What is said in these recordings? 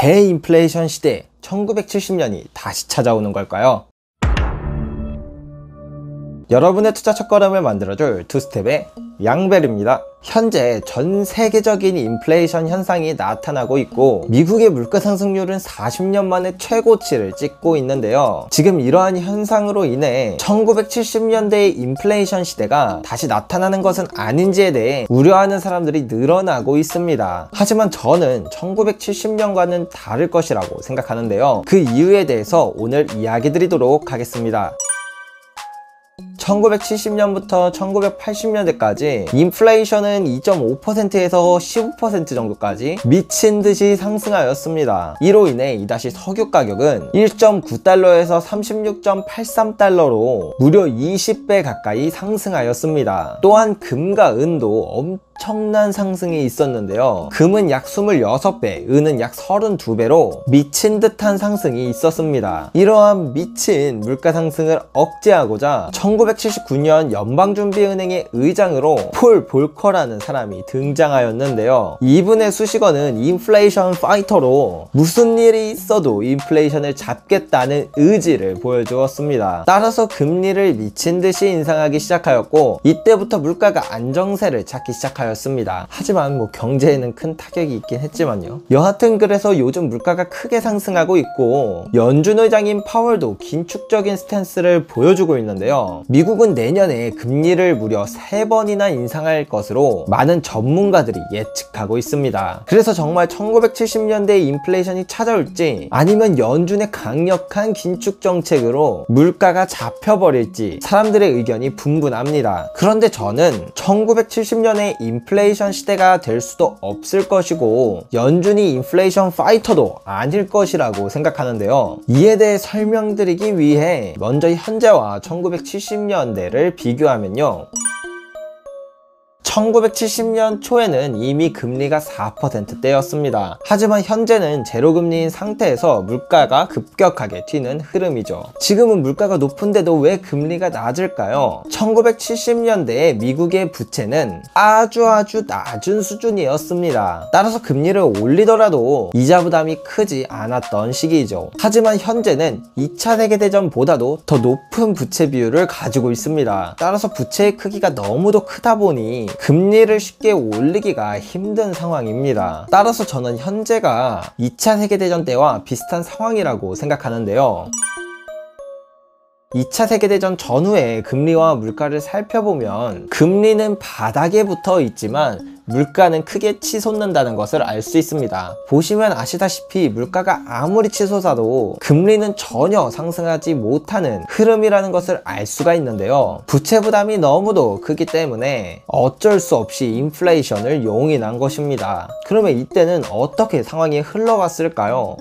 대인플레이션 시대 1970년이 다시 찾아오는 걸까요? 여러분의 투자 첫걸음을 만들어줄 투스텝의 양벨입니다. 현재 전 세계적인 인플레이션 현상이 나타나고 있고 미국의 물가 상승률은 40년 만에 최고치를 찍고 있는데요. 지금 이러한 현상으로 인해 1970년대의 인플레이션 시대가 다시 나타나는 것은 아닌지에 대해 우려하는 사람들이 늘어나고 있습니다. 하지만 저는 1970년과는 다를 것이라고 생각하는데요. 그 이유에 대해서 오늘 이야기 드리도록 하겠습니다. 1970년부터 1980년대까지 인플레이션은 2.5%에서 15% 정도까지 미친 듯이 상승하였습니다. 이로 인해 이다시 석유 가격은 1.9달러에서 36.83달러로 무려 20배 가까이 상승하였습니다. 또한 금과 은도 엄청난 상승이 있었는데요. 금은 약 26배, 은은 약 32배로 미친 듯한 상승이 있었습니다. 이러한 미친 물가 상승을 억제하고자 1979년 연방준비은행의 의장으로 폴 볼커라는 사람이 등장하였는데요. 이분의 수식어는 인플레이션 파이터로 무슨 일이 있어도 인플레이션을 잡겠다는 의지를 보여주었습니다. 따라서 금리를 미친 듯이 인상하기 시작하였고 이때부터 물가가 안정세를 찾기 시작하였습니다. 하지만 경제에는 큰 타격이 있긴 했지만요. 여하튼 그래서 요즘 물가가 크게 상승하고 있고 연준 의장인 파월도 긴축적인 스탠스를 보여주고 있는데요. 미국은 내년에 금리를 무려 3번이나 인상할 것으로 많은 전문가들이 예측하고 있습니다. 그래서 정말 1970년대의 인플레이션이 찾아올지 아니면 연준의 강력한 긴축 정책으로 물가가 잡혀버릴지 사람들의 의견이 분분합니다. 그런데 저는 1970년에 인플레이션 시대가 될 수도 없을 것이고 연준이 인플레이션 파이터도 아닐 것이라고 생각하는데요. 이에 대해 설명드리기 위해 먼저 현재와 1970년대를 비교하면요. 1970년 초에는 이미 금리가 4%대였습니다. 하지만 현재는 제로금리인 상태에서 물가가 급격하게 튀는 흐름이죠. 지금은 물가가 높은데도 왜 금리가 낮을까요? 1970년대에 미국의 부채는 아주 낮은 수준이었습니다. 따라서 금리를 올리더라도 이자 부담이 크지 않았던 시기이죠. 하지만 현재는 2차 세계대전보다도 더 높은 부채 비율을 가지고 있습니다. 따라서 부채의 크기가 너무도 크다 보니 금리를 쉽게 올리기가 힘든 상황입니다. 따라서 저는 현재가 2차 세계대전 때와 비슷한 상황이라고 생각하는데요. 2차 세계대전 전후의 금리와 물가를 살펴보면 금리는 바닥에 붙어 있지만 물가는 크게 치솟는다는 것을 알 수 있습니다. 보시면 아시다시피 물가가 아무리 치솟아도 금리는 전혀 상승하지 못하는 흐름이라는 것을 알 수가 있는데요. 부채 부담이 너무도 크기 때문에 어쩔 수 없이 인플레이션을 용인한 것입니다. 그러면 이때는 어떻게 상황이 흘러갔을까요?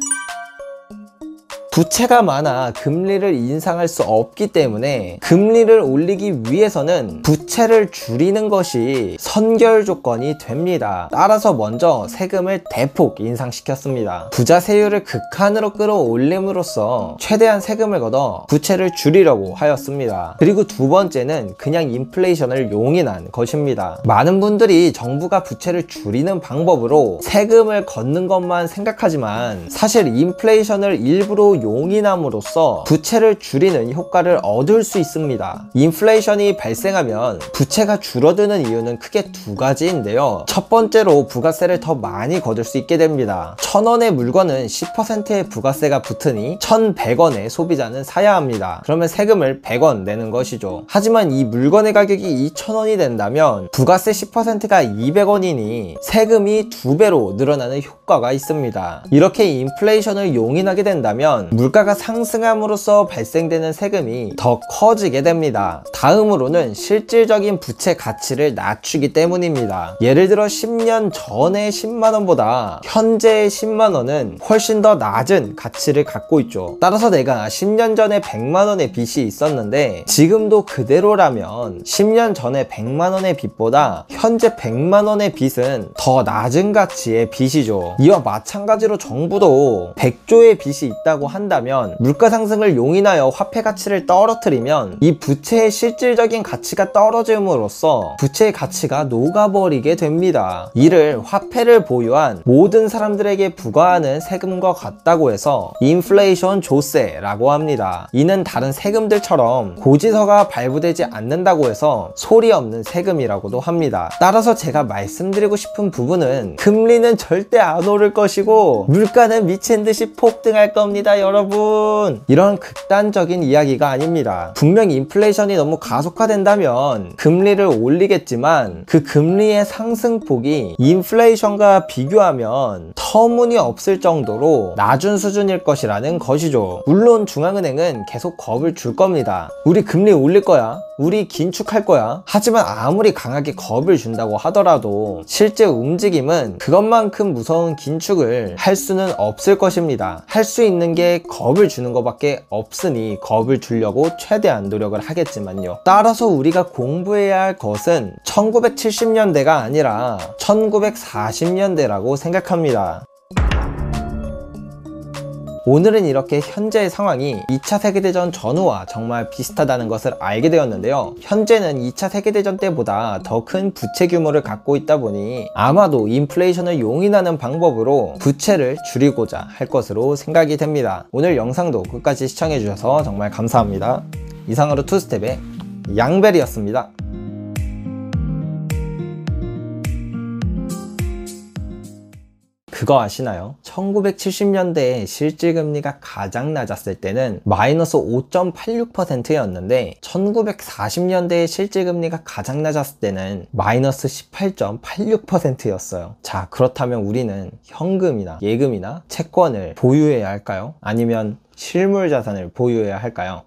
부채가 많아 금리를 인상할 수 없기 때문에 금리를 올리기 위해서는 부채를 줄이는 것이 선결 조건이 됩니다. 따라서 먼저 세금을 대폭 인상시켰습니다. 부자 세율을 극한으로 끌어올림으로써 최대한 세금을 걷어 부채를 줄이려고 하였습니다. 그리고 두 번째는 그냥 인플레이션을 용인한 것입니다. 많은 분들이 정부가 부채를 줄이는 방법으로 세금을 걷는 것만 생각하지만 사실 인플레이션을 일부러 용인함으로써 부채를 줄이는 효과를 얻을 수 있습니다. 인플레이션이 발생하면 부채가 줄어드는 이유는 크게 두 가지인데요. 첫 번째로 부가세를 더 많이 거둘 수 있게 됩니다. 1,000원의 물건은 10%의 부가세가 붙으니 1,100원의 소비자는 사야 합니다. 그러면 세금을 100원 내는 것이죠. 하지만 이 물건의 가격이 2,000원이 된다면 부가세 10%가 200원이니 세금이 2배로 늘어나는 효과가 있습니다. 이렇게 인플레이션을 용인하게 된다면 물가가 상승함으로써 발생되는 세금이 더 커지게 됩니다. 다음으로는 실질적인 부채 가치를 낮추기 때문입니다. 예를 들어 10년 전의 10만원보다 현재의 10만원은 훨씬 더 낮은 가치를 갖고 있죠. 따라서 내가 10년 전에 100만원의 빚이 있었는데 지금도 그대로라면 10년 전에 100만원의 빚보다 현재 100만원의 빚은 더 낮은 가치의 빚이죠. 이와 마찬가지로 정부도 100조의 빚이 있다고 한다면 물가 상승을 용인하여 화폐 가치를 떨어뜨리면 이 부채의 실질적인 가치가 떨어짐으로써 부채의 가치가 녹아버리게 됩니다. 이를 화폐를 보유한 모든 사람들에게 부과하는 세금과 같다고 해서 인플레이션 조세라고 합니다. 이는 다른 세금들처럼 고지서가 발부되지 않는다고 해서 소리 없는 세금이라고도 합니다. 따라서 제가 말씀드리고 싶은 부분은 금리는 절대 안 오를 것이고 물가는 미친듯이 폭등할 겁니다, 여러분. 이런 극단적인 이야기가 아닙니다. 분명 인플레이션이 너무 가속화된다면 금리를 올리겠지만 그 금리의 상승폭이 인플레이션과 비교하면 터무니없을 정도로 낮은 수준일 것이라는 것이죠. 물론 중앙은행은 계속 겁을 줄 겁니다. 우리 금리 올릴 거야, 우리 긴축할 거야. 하지만 아무리 강하게 겁을 준다고 하더라도 실제 움직임은 그것만큼 무서운 긴축을 할 수는 없을 것입니다. 할 수 있는 게 겁을 주는 것밖에 없으니 겁을 주려고 최대한 노력을 하겠지만요. 따라서 우리가 공부해야 할 것은 1970년대가 아니라 1940년대라고 생각합니다. 오늘은 이렇게 현재의 상황이 2차 세계대전 전후와 정말 비슷하다는 것을 알게 되었는데요. 현재는 2차 세계대전 때보다 더 큰 부채 규모를 갖고 있다 보니 아마도 인플레이션을 용인하는 방법으로 부채를 줄이고자 할 것으로 생각이 됩니다. 오늘 영상도 끝까지 시청해주셔서 정말 감사합니다. 이상으로 투스텝의 양벨이었습니다. 그거 아시나요? 1970년대에 실질금리가 가장 낮았을 때는 마이너스 5.86%였는데 1940년대에 실질금리가 가장 낮았을 때는 마이너스 18.86%였어요. 자, 그렇다면 우리는 현금이나 예금이나 채권을 보유해야 할까요? 아니면 실물 자산을 보유해야 할까요?